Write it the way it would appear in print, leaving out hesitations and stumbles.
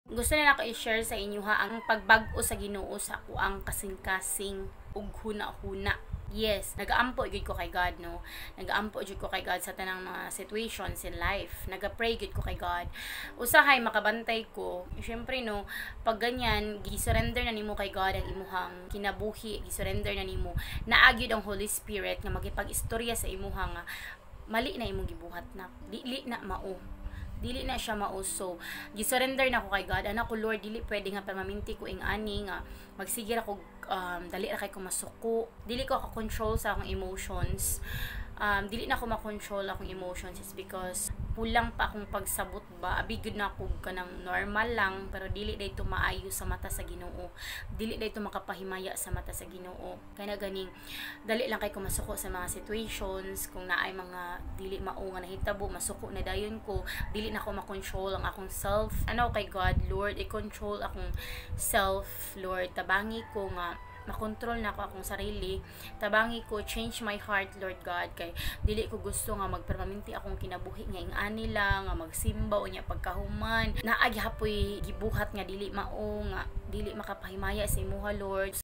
Gusto na ako i-share sa inyo ha, ang pagbag-o sa Ginoo sa ako ang kasing-kasing ug huna-huna. Yes, nagaampo gyud ko kay God, no. Nagaampo gyud ko kay God sa tanang mga situations in life. Naga-pray gyud ko kay God. Usahay makabantay ko. Syempre no, pag ganyan, gi-surrender na nimo kay God ang imuhang kinabuhi, gi-surrender na nimo. Naagyud ang Holy Spirit nga magipag-istorya sa imuhang mali na imong gibuhat na. Dili na mao, dili na siya mauso. Gisurrender na ko kay God. Anak ko, Lord, dili pwede nga pamaminti ko ing ani nga magsigir ako, dali ra kay ko masuko, dili ko control sa akong emotions. Dili na ako makontrol akong emotions is because kulang pa akong pagsabot ba. Abigod na ako kanang normal lang, pero dili dayto maayo sa mata sa Ginoo, dili dayto makapahimaya sa mata sa Ginoo. Kaya ganing dali lang kay ko masuko sa mga situations. Kung naay mga dili mao nga nahitabo, masuko na dayon ko. Dili na ako makontrol ang akong self. Ano kay God, Lord, i-control akong self, Lord. Tabangi ko nga makontrol na ako akong sarili. Tabangi ko, change my heart, Lord God, kay dili ko gusto nga magpermanente akong kinabuhi nga ingani lang, nga magsimba o nya pagkahuman. Naagi hapoy gibuhat nga dili mao, nga dili makapahimaya sa imuha, Lord.